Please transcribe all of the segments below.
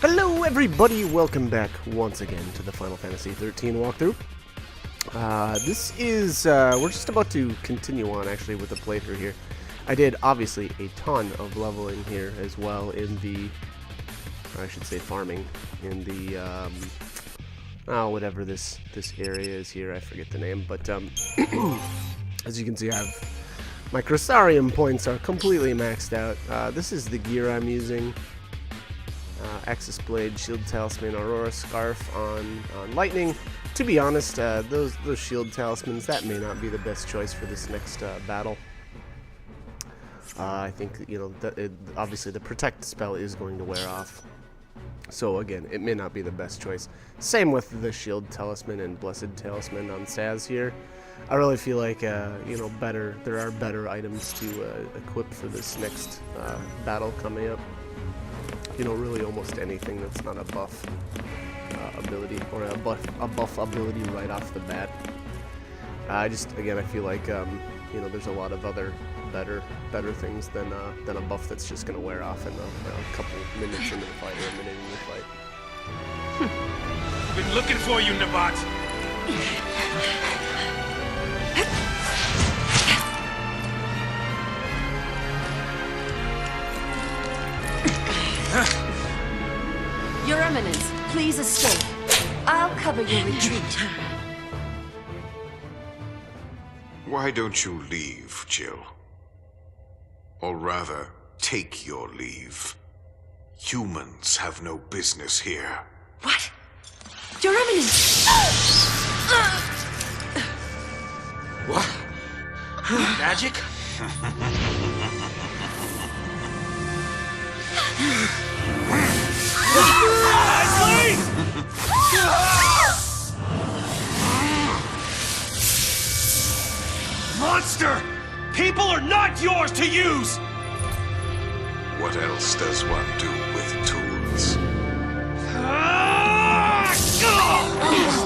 Hello everybody, welcome back once again to the Final Fantasy XIII walkthrough. We're just about to continue on actually with the playthrough here. I did obviously a ton of leveling here as well in the, or I should say farming, in the, whatever this area is here, I forget the name, but as you can see my Cressarium points are completely maxed out. This is the gear I'm using. Axis Blade, Shield Talisman, Aurora Scarf on Lightning. To be honest, those Shield Talismans, that may not be the best choice for this next battle. I think, obviously the Protect spell is going to wear off. So again, it may not be the best choice. Same with the Shield Talisman and Blessed Talisman on Saz here. I really feel like, there are better items to equip for this next battle coming up. Really almost anything that's not a buff ability, or a buff ability right off the bat. I feel like, there's a lot of other better things than a buff that's just going to wear off in a couple minutes into the fight, or a minute into the fight. I've been looking for you, Nabat! Your Eminence, please escape. I'll cover your retreat. Why don't you leave, Jill? Or rather, take your leave. Humans have no business here. What? Your Eminence! What? Magic? Monster! People are not yours to use! What else does one do with tools?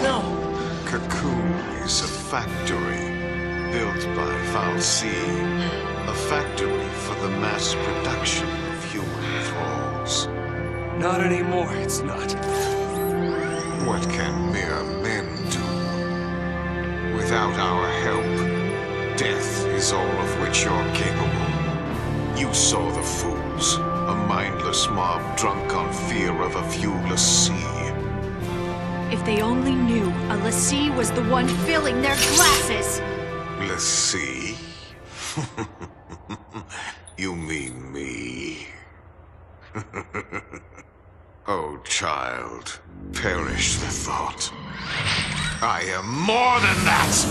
No! Cocoon is a factory built by Fal'Cie. A factory for the mass production of human thralls. Not anymore, it's not. What can mere men do? Without our help, death is all of which you're capable. You saw the fools, a mindless mob drunk on fear of a viewless sea. If they only knew a l'Cie was the one filling their glasses! L'Cie? You mean me? Oh, child, perish the thought. I am more than that!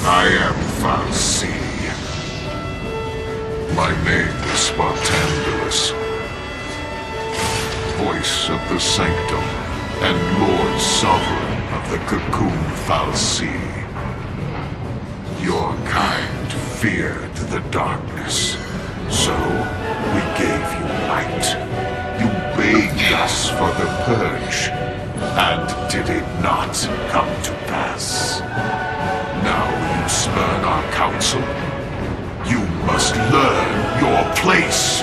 I am Fal'Cie. My name is Barthandalus, voice of the Sanctum, and Lord Sovereign of the Cocoon Fal'Cie. Your kind feared the darkness, so we gave you light. You begged us for the purge, and did it not come to pass? Now you spurn our counsel. You must learn your place.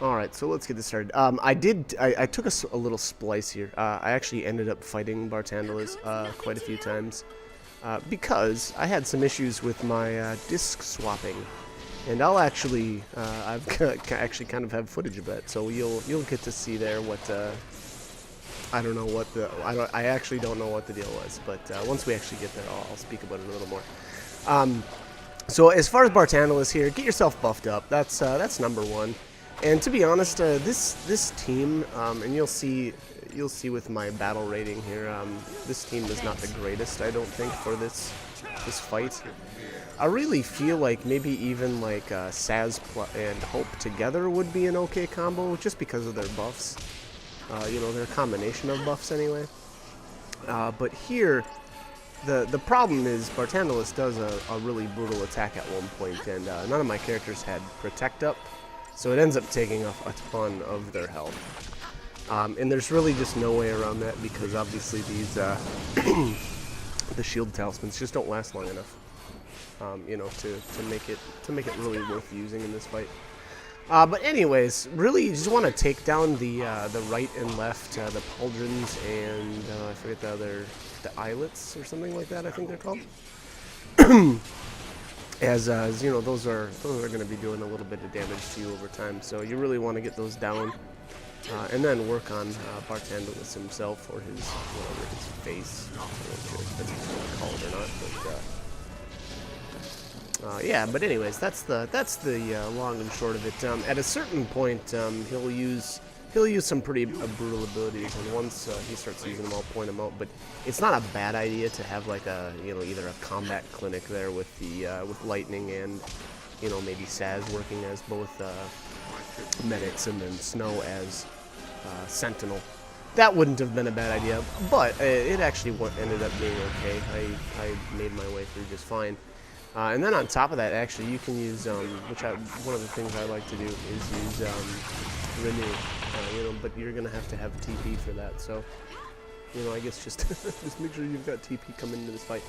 Alright, so let's get this started. I took a little splice here. I actually ended up fighting Barthandalus quite a few times because I had some issues with my disc swapping. And I'll actually, I've actually kind of have footage of that, so you'll get to see there what, I actually don't know what the deal was, but once we actually get there, I'll speak about it a little more. So as far as Barthandalus here, get yourself buffed up. That's number one. And to be honest, this team, and you'll see with my battle rating here, this team is not the greatest, I don't think, for this fight. I really feel like maybe even like Saz and Hope together would be an okay combo, just because of their buffs. Their combination of buffs anyway. But here, the problem is Barthandalus does a really brutal attack at one point, and none of my characters had Protect up, so it ends up taking off a ton of their health. And there's really just no way around that, because obviously these the Shield Talismans just don't last long enough. To make it really worth using in this fight. But anyways, really, you just want to take down the right and left, the pauldrons, and I forget the islets or something like that. I think they're called. As you know, those are going to be doing a little bit of damage to you over time. So you really want to get those down, and then work on Bartandalus himself, or his face. I'm not sure if that's what you want to call it or not, but. Yeah, but anyways, that's the long and short of it. At a certain point, he'll use some pretty brutal abilities, and once he starts using them, I'll point them out. But it's not a bad idea to have like a either a combat clinic there with the with lightning and maybe Saz working as both medics, and then Snow as sentinel. That wouldn't have been a bad idea, but it actually ended up being okay. I made my way through just fine. And then on top of that, actually, you can use, one of the things I like to do is use Renew, but you're going to have TP for that, so, I guess just make sure you've got TP coming into this fight.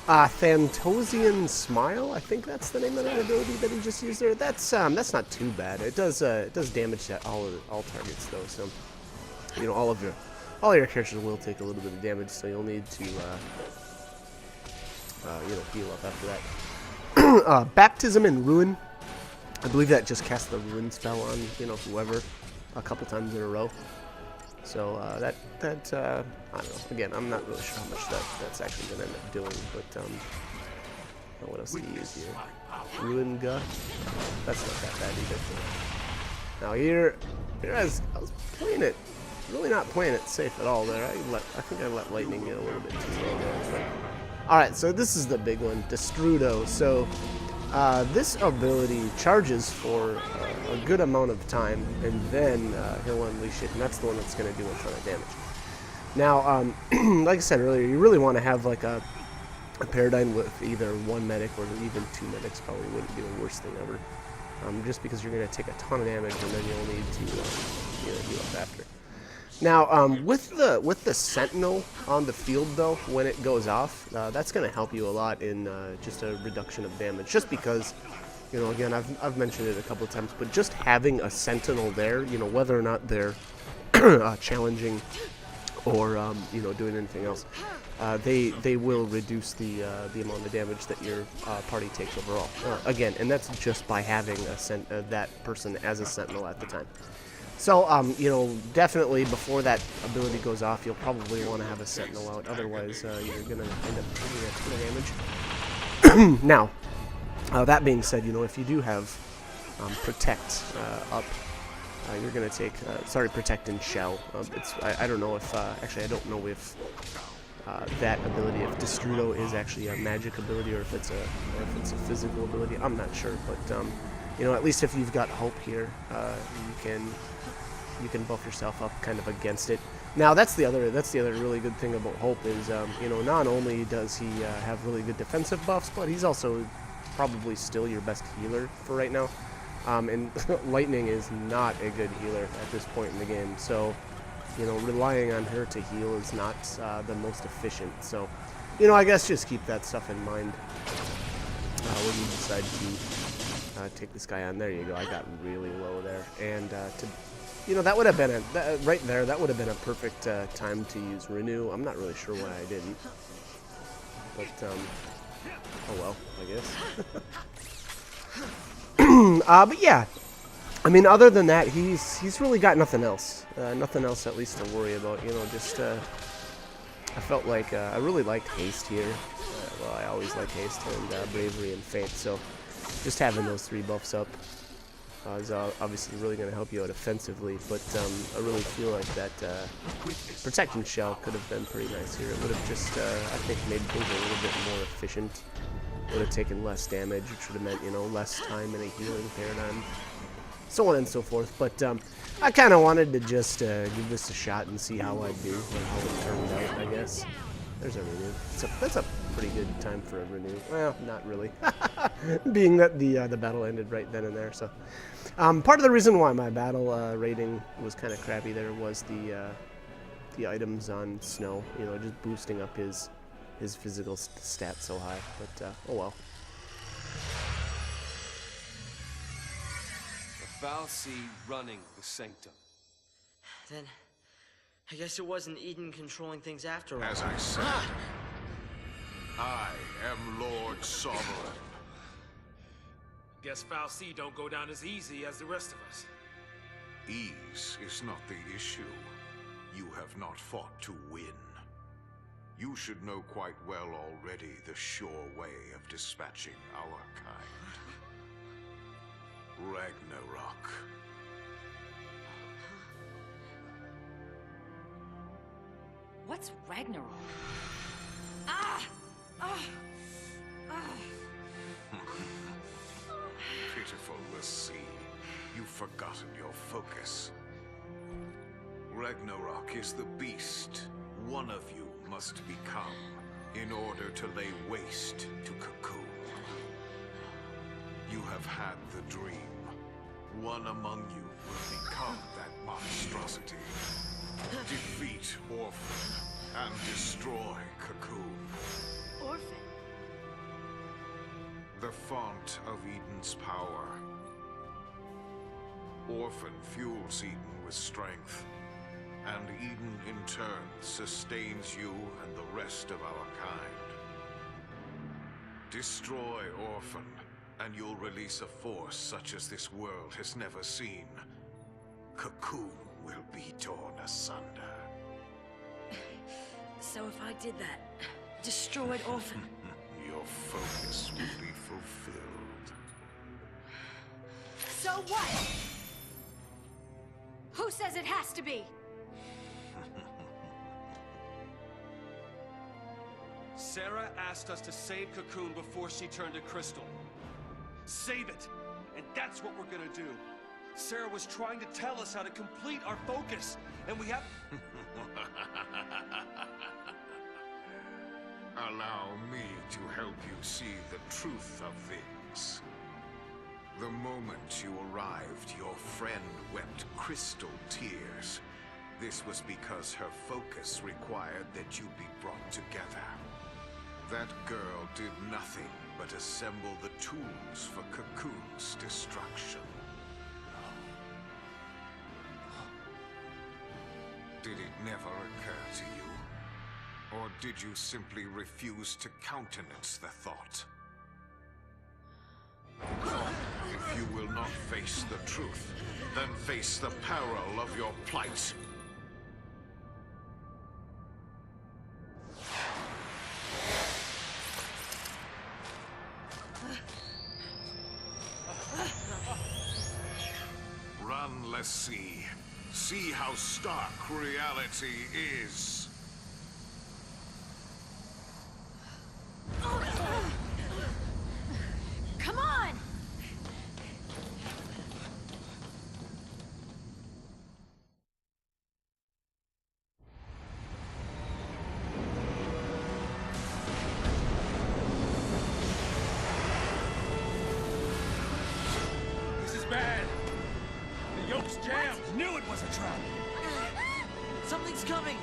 Thantosian Smile, I think that's the name of that ability that he just used there. That's not too bad. It does damage to all targets, though, so, all your characters will take a little bit of damage, so you'll need to, heal up after that. Baptism in Ruin. I believe that just cast the Ruin spell on, whoever a couple times in a row. So, that I don't know. Again, I'm not really sure how much that's actually going to end up doing, but, what else do you use here? Ruin Guh. That's not that bad either. Now here I was playing it, really not playing it safe at all there. I think I let lightning get a little bit too low there, but. Alright, so this is the big one, Destrudo. So, this ability charges for a good amount of time, and then he'll unleash it, and that's the one that's going to do a ton of damage. Now, like I said earlier, you really want to have like a paradigm with either one medic or even two medics. Probably wouldn't be the worst thing ever, just because you're going to take a ton of damage, and then you'll need to heal up after. Now, with the Sentinel on the field, though, when it goes off, that's going to help you a lot in just a reduction of damage. Just because, again, I've mentioned it a couple of times, but just having a Sentinel there, whether or not they're challenging or doing anything else, they will reduce the amount of damage that your party takes overall. Again, and that's just by having that person as a Sentinel at the time. So, definitely before that ability goes off, you'll probably want to have a Sentinel out. Otherwise, you're going to end up taking a ton of damage. Now, that being said, if you do have Protect up, you're going to take, Protect and Shell. I don't know if, actually I don't know if that ability, if Destrudo is actually a magic ability or if it's a physical ability. I'm not sure, but, at least if you've got Hope here, you can buff yourself up kind of against it. Now that's the other really good thing about Hope is not only does he have really good defensive buffs, but he's also probably still your best healer for right now. And Lightning is not a good healer at this point in the game, so relying on her to heal is not the most efficient. So I guess just keep that stuff in mind when you decide to take this guy on. There you go. I got really low there, and that would have been right there. That would have been a perfect time to use Renew. I'm not really sure why I didn't, but oh well, I guess. But yeah, I mean, other than that, he's really got nothing else. Nothing else, at least, to worry about. Just I felt like I really liked Haste here. Well, I always like Haste and Bravery and Faith. So just having those three buffs up is obviously really going to help you out offensively, but I really feel like that Protect and Shell could have been pretty nice here. It would have just, I think, made things a little bit more efficient. Would have taken less damage, which would have meant, less time in a healing paradigm, so on and so forth. But I kind of wanted to just give this a shot and see how I do and how it turned out, I guess. There's a Renew. That's a pretty good time for a Renew. Well, not really, being that the battle ended right then and there. So part of the reason why my battle rating was kind of crappy there was the items on Snow. Just boosting up his physical stats so high. But oh well. Fal'Cie running the Sanctum. Then, I guess it wasn't Eden controlling things after all. As I said, I am Lord Sovereign. Guess Fal'Cie don't go down as easy as the rest of us. Ease is not the issue. You have not fought to win. You should know quite well already the sure way of dispatching our kind. Ragnarok. What's Ragnarok? Pitiful l'Cie, you've forgotten your focus. Ragnarok is the beast one of you must become in order to lay waste to Cocoon. You have had the dream. One among you will become that monstrosity. Defeat Orphan and destroy Cocoon. Orphan. The font of Eden's power. Orphan fuels Eden with strength, and Eden in turn sustains you and the rest of our kind. Destroy Orphan, and you'll release a force such as this world has never seen. Cocoon will be torn asunder. So if I did that, destroyed Orphan, Your focus will be fulfilled. So what? Who says it has to be? Sarah asked us to save Cocoon before she turned to Crystal. Save it! And that's what we're gonna do. Sarah was trying to tell us how to complete our focus, and we have... Allow me to help you see the truth of things. The moment you arrived, your friend wept crystal tears. This was because her focus required that you be brought together. That girl did nothing but assemble the tools for Cocoon's destruction. Did it never occur to you? Or did you simply refuse to countenance the thought? If you will not face the truth, then face the peril of your plight. Run, l'Cie. See how stark reality is. Come on! This is bad! The yoke's jammed! Knew it was a trap! Something's coming!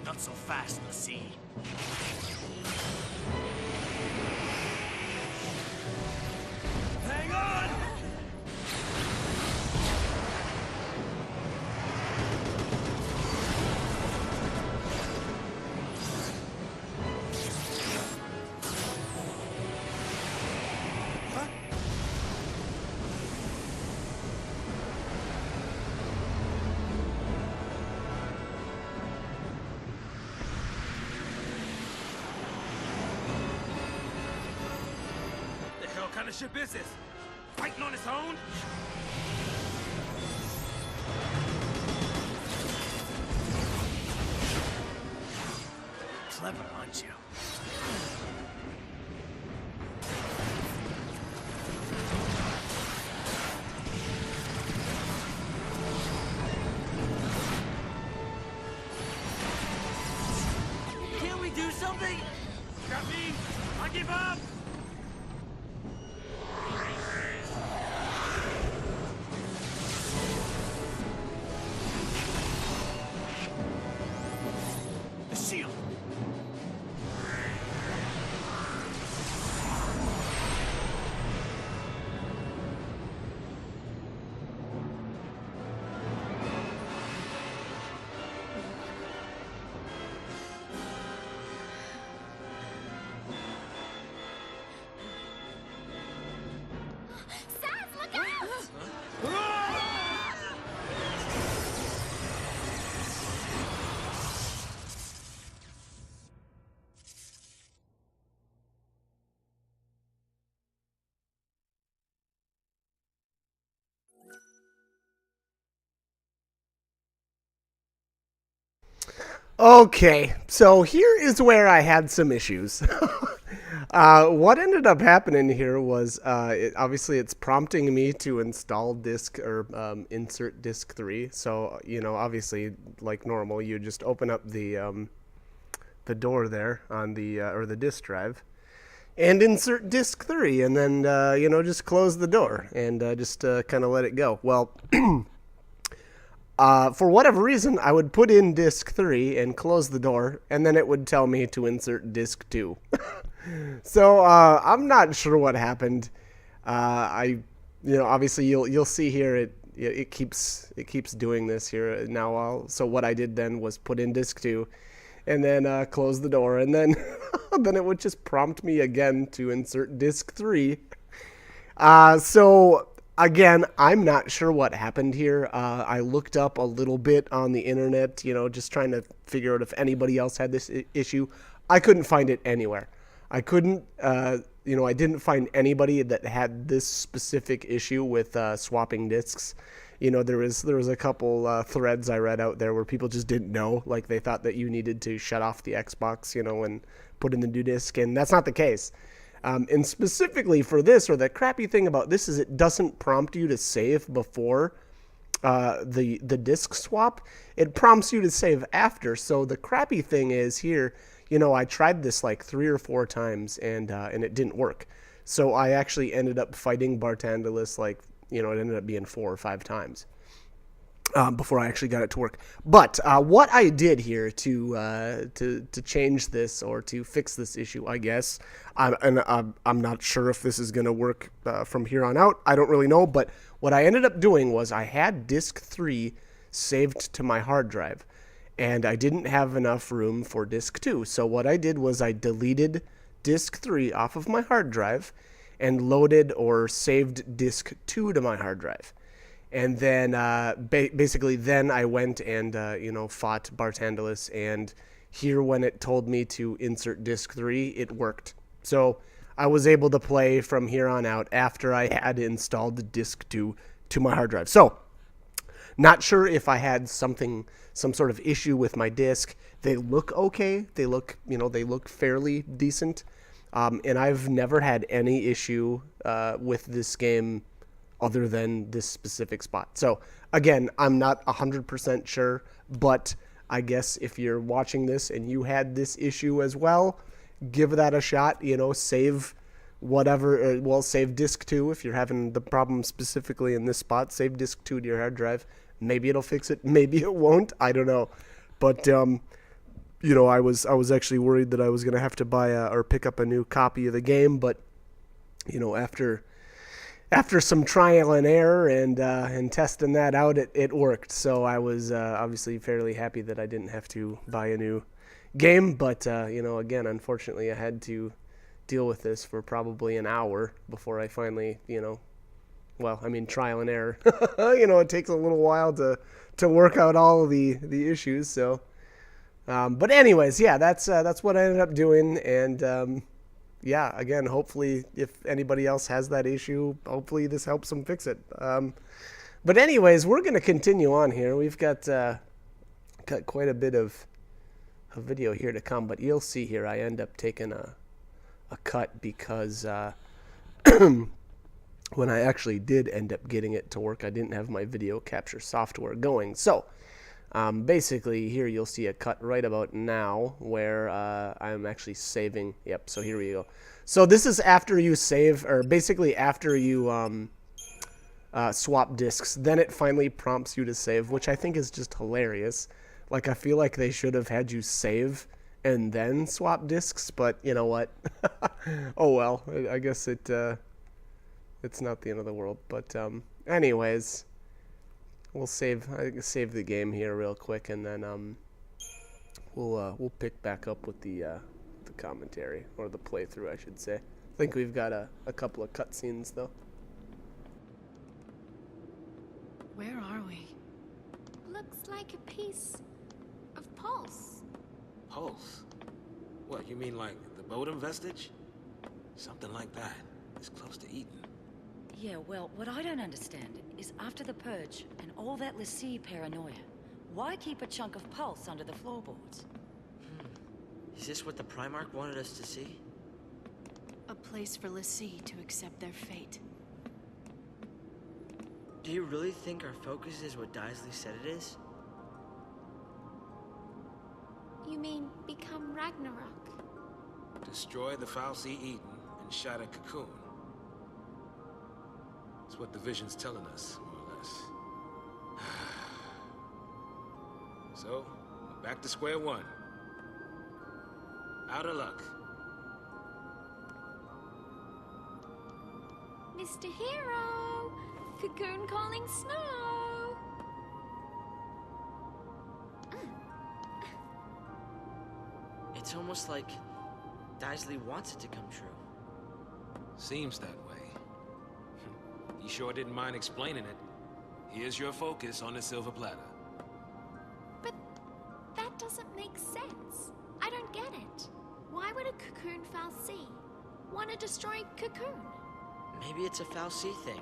Not so fast, l'Cie. Hang on! What kind of ship is this? Fighting on its own? Clever, aren't you? Can't we do something? Got me! I give up! The shield! Okay, so here is where I had some issues. What ended up happening here was, obviously it's prompting me to install disk or insert disk 3. So, you know, obviously, like normal, you just open up the door there on the, or the disk drive, and insert disk 3, and then, you know, just close the door, and just kind of let it go. Well, for whatever reason, I would put in disk 3 and close the door, and then it would tell me to insert disk 2. So I'm not sure what happened. You know, obviously you'll see here it keeps doing this here now. So what I did then was put in disk 2, and then close the door, and then then it would just prompt me again to insert disk 3. So again, I'm not sure what happened here. I looked up a little bit on the internet, you know, just trying to figure out if anybody else had this issue. I couldn't find it anywhere. I couldn't, you know, I didn't find anybody that had this specific issue with swapping discs. You know, there was a couple threads I read out there where people just didn't know, like they thought that you needed to shut off the Xbox, you know, and put in the new disc, and that's not the case. And specifically for this, or the crappy thing about this, is it doesn't prompt you to save before the disk swap. It prompts you to save after. So the crappy thing is here, you know, I tried this like 3 or 4 times, and it didn't work. So I actually ended up fighting Bartandalus, like, you know, it ended up being 4 or 5 times before I actually got it to work. But what I did here to change this, or to fix this issue, I guess, I'm not sure if this is going to work from here on out. I don't really know. But what I ended up doing was I had disk 3 saved to my hard drive, and I didn't have enough room for disk 2. So what I did was I deleted disk 3 off of my hard drive and loaded or saved disk 2 to my hard drive. And then basically then I went and, you know, fought Bartandalus, and here when it told me to insert disk 3, it worked. So I was able to play from here on out after I had installed disk 2 to my hard drive. So not sure if I had some sort of issue with my disc. They look okay. They look, you know, they look fairly decent. And I've never had any issue with this game other than this specific spot. So again, I'm not 100% sure, but I guess if you're watching this and you had this issue as well, give that a shot. You know, save whatever, well, save disk 2 if you're having the problem specifically in this spot. Save disk 2 to your hard drive. Maybe it'll fix it. Maybe it won't. I don't know. But you know, I was actually worried that I was gonna have to buy or pick up a new copy of the game, but you know, after some trial and error and testing that out, it worked. So I was obviously fairly happy that I didn't have to buy a new game. But you know, again, unfortunately, I had to deal with this for probably an hour before I finally, you know, well, I mean, trial and error. You know, it takes a little while to work out all of the issues. So, but anyways, yeah, that's what I ended up doing, and yeah, again, hopefully, if anybody else has that issue, hopefully this helps them fix it. But anyways, we're gonna continue on here. We've got quite a bit of a video here to come, but you'll see here I end up taking a cut because when I actually did end up getting it to work, I didn't have my video capture software going. So basically here you'll see a cut right about now where I'm actually saving. Yep, so here we go. So this is after you save, or basically after you swap discs, then it finally prompts you to save, which I think is just hilarious. Like, I feel like they should have had you save and then swap discs, but you know what? Oh well, I guess it's not the end of the world. But anyways, we'll save the game here real quick, and then we'll pick back up with the commentary, or the playthrough, I should say. I think we've got a couple of cutscenes though. Where are we? Looks like a piece of pulse. Pulse? What, you mean like the Bodum vestige? Something like that. It's close to Eden. Yeah, well, what I don't understand is after the Purge and all that l'Cie paranoia, Why keep a chunk of pulse under the floorboards? Is this what the Primarch wanted us to see? A place for l'Cie to accept their fate. Do you really think our focus is what Daisley said it is? You mean become Ragnarok? Destroy the fal'Cie Eden and shatter Cocoon. That's what the vision's telling us, more or less. So, we're back to square one. Out of luck. Mr. Hero! Cocoon calling Snow! It's almost like Daisley wants it to come true. Seems that way. You sure didn't mind explaining it. Here's your focus on the silver platter. But that doesn't make sense. I don't get it. Why would a Cocoon fal'Cie want to destroy Cocoon? Maybe it's a fal'Cie thing.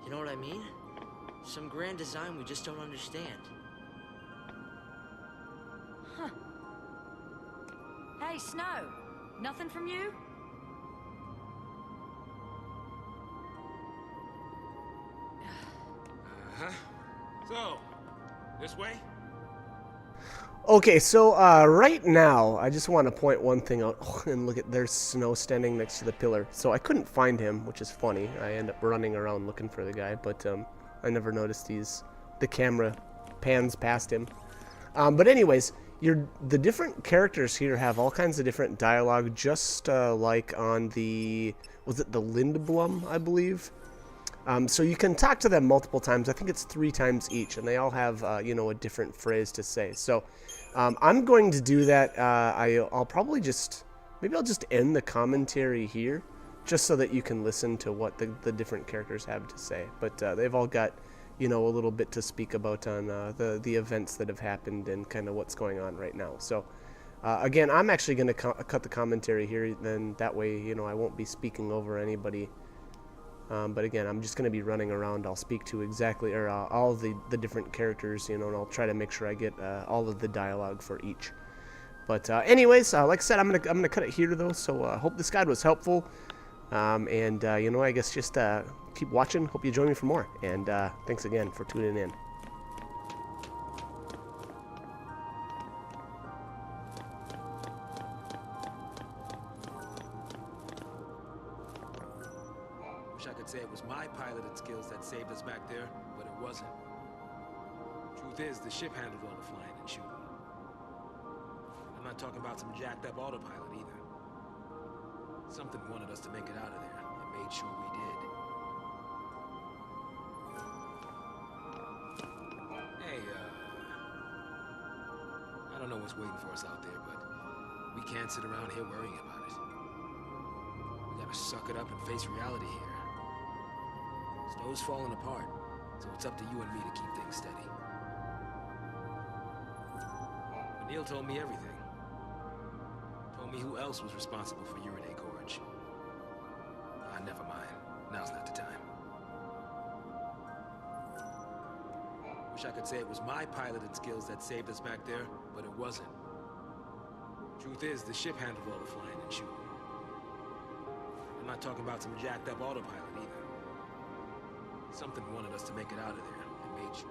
You know what I mean? Some grand design we just don't understand. Huh. Hey, Snow. Nothing from you? Uh-huh. So, this way? Okay, so right now, I just want to point one thing out. Oh, and look at, there's Snow standing next to the pillar. So I couldn't find him, which is funny. I end up running around looking for the guy, but I never noticed the camera pans past him. But anyways, the different characters here have all kinds of different dialogue, just like on the, was it the Lindblum, I believe? So you can talk to them multiple times. I think it's 3 times each, and they all have, you know, a different phrase to say. So I'm going to do that. I'll probably just, maybe I'll just end the commentary here, just so that you can listen to what the different characters have to say. But they've all got, you know, a little bit to speak about on the events that have happened and kind of what's going on right now. So again, I'm actually going to cut the commentary here, then that way, you know, I won't be speaking over anybody. But again, I'm just going to be running around. I'll speak to exactly, or all of the different characters, you know, and I'll try to make sure I get all of the dialogue for each. But anyways, like I said, I'm gonna cut it here though. So I hope this guide was helpful. And you know, I guess just keep watching. Hope you join me for more. And thanks again for tuning in. Wish I could say it was my piloted skills that saved us back there, but it wasn't. Truth is, the ship handled all the flying and shooting. I'm not talking about some jacked up autopilot either. Something wanted us to make it out of there, and made sure we did. Hey, I don't know what's waiting for us out there, but we can't sit around here worrying about it. We gotta suck it up and face reality here. Snow's falling apart, so it's up to you and me to keep things steady. O'Neill told me everything. Told me who else was responsible for Uriday Gorge. Never mind. Now's not the time. Wish I could say it was my piloted skills that saved us back there, but it wasn't. Truth is, the ship handled all the flying and shooting. I'm not talking about some jacked up autopilot either. Something wanted us to make it out of there, and made sure.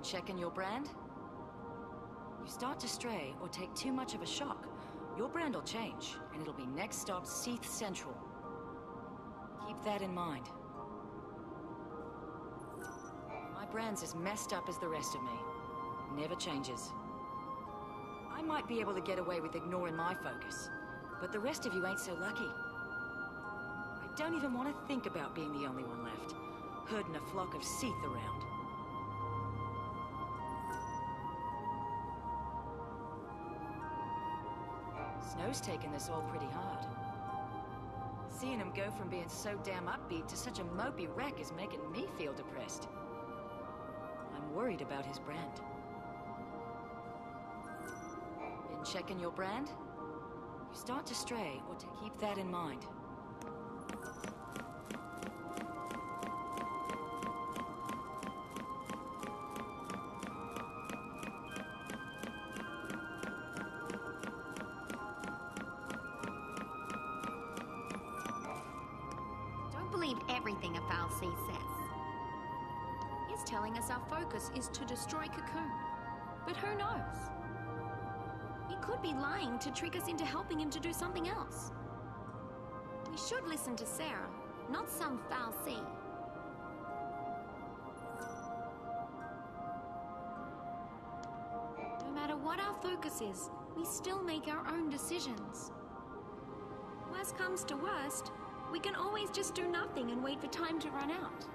Checking your brand? You start to stray or take too much of a shock, your brand will change, and it'll be next stop Seath Central. Keep that in mind. My brand's as messed up as the rest of me. never changes. I might be able to get away with ignoring my focus, but the rest of you ain't so lucky. I don't even want to think about being the only one left, herding a flock of Seath around. Snow's taken this all pretty hard. Seeing him go from being so damn upbeat to such a mopey wreck is making me feel depressed. I'm worried about his brand. Been checking your brand? You start to stray, or to keep that in mind. Don't believe everything a Fal'Cie says. He's telling us our focus is to destroy Cocoon. But who knows? He could be lying to trick us into helping him to do something else. We should listen to Sarah, not some Fal'Cie. No matter what our focus is, we still make our own decisions. Worst comes to worst, we can always just do nothing and wait for time to run out.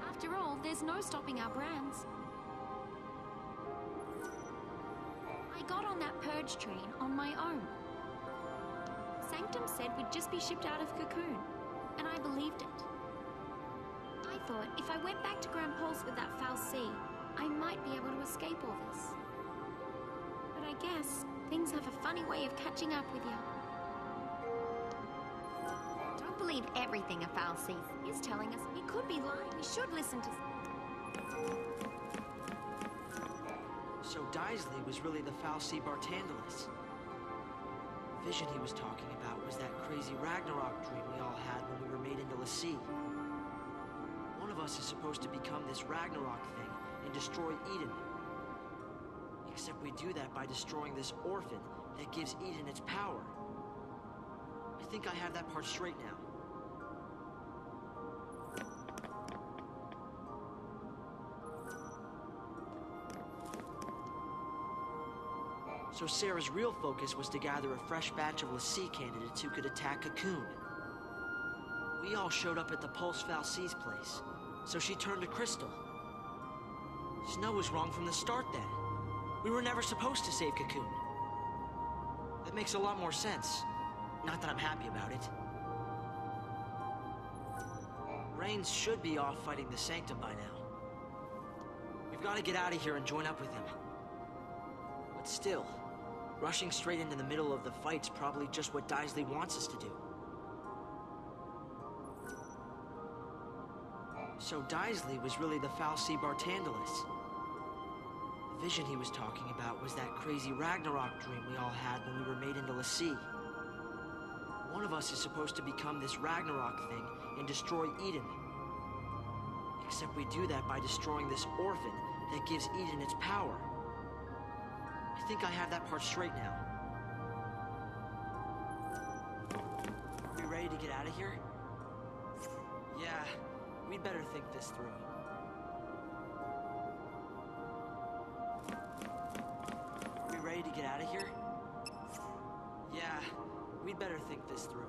After all, there's no stopping our brands. I got on that purge train on my own. Sanctum said we'd just be shipped out of Cocoon, and I believed it. I thought if I went back to Grand Pulse with that Fal'Cie, I might be able to escape all this. But I guess things have a funny way of catching up with you. Don't believe everything a Fal'Cie is telling us. He could be lying. We should listen to... So Daisley was really the Fal'Cie Bartandalus. The vision he was talking about was that crazy Ragnarok dream we all had when we were made into l'Cie. One of us is supposed to become this Ragnarok thing and destroy Eden. Except we do that by destroying this orphan that gives Eden its power. I think I have that part straight now. So Sarah's real focus was to gather a fresh batch of l'Cie candidates who could attack Cocoon. We all showed up at the Pulse Fal'Cie's place, so she turned to Crystal. Snow was wrong from the start then. We were never supposed to save Cocoon. That makes a lot more sense. Not that I'm happy about it. Reigns should be off fighting the Sanctum by now. We've got to get out of here and join up with him. But still, rushing straight into the middle of the fight's probably just what Daisley wants us to do. So Daisley was really the Fal'Cie Bartandalus. The vision he was talking about was that crazy Ragnarok dream we all had when we were made into l'Cie. One of us is supposed to become this Ragnarok thing and destroy Eden. Except we do that by destroying this orphan that gives Eden its power. I think I have that part straight now. Are we ready to get out of here? Yeah, we'd better think this through. Are we ready to get out of here? Yeah, we'd better think this through.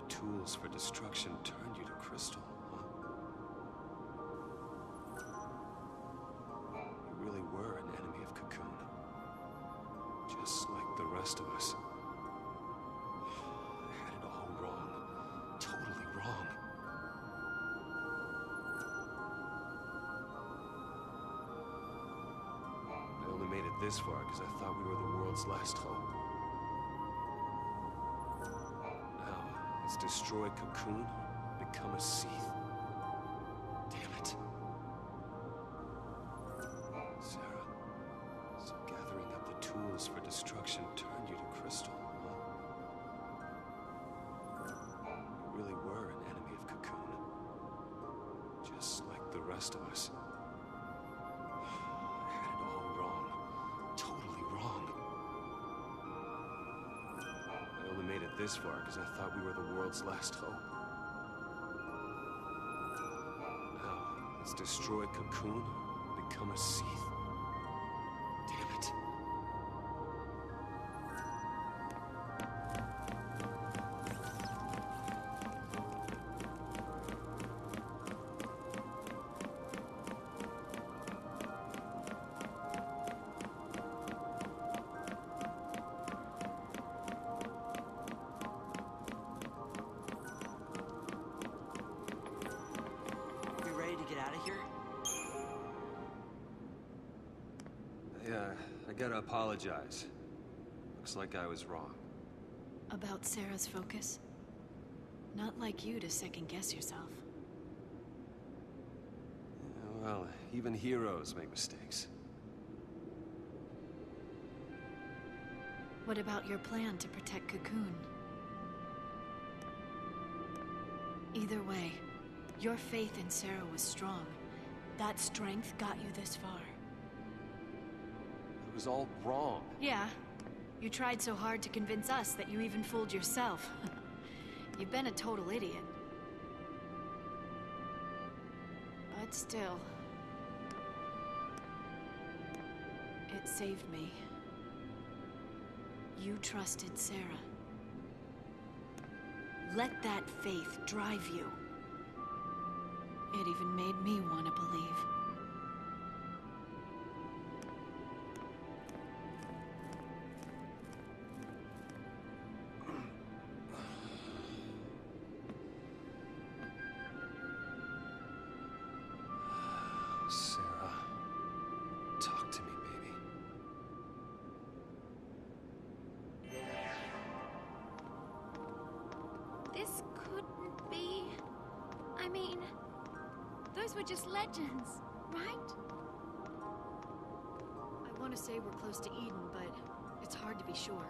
Tools for destruction turned you to Crystal, huh? this far because I thought we were the world's last hope. Now, it's destroy Cocoon, become a Seath. Damn it. Sarah, so gathering up the tools for destruction turned you to Crystal, huh? You really were an enemy of Cocoon. Just like the rest of us. I had it all wrong. Totally wrong. I only made it this far because I thought we were the world's last hope. Now, let's destroy Cocoon, become a Seath. Damn it. We ready to get out of here? Yeah, I gotta apologize. Looks like I was wrong. About Sarah's focus? Not like you to second-guess yourself. Well, even heroes make mistakes. What about your plan to protect Cocoon? Either way, your faith in Sarah was strong. That strength got you this far. It was all wrong. Yeah, you tried so hard to convince us that you even fooled yourself. You've been a total idiot. But still... it saved me. You trusted Sarah. Let that faith drive you. It even made me want to believe. Sarah, talk to me, baby. This couldn't be... I mean, those were just legends, right? I want to say we're close to Eden, but it's hard to be sure.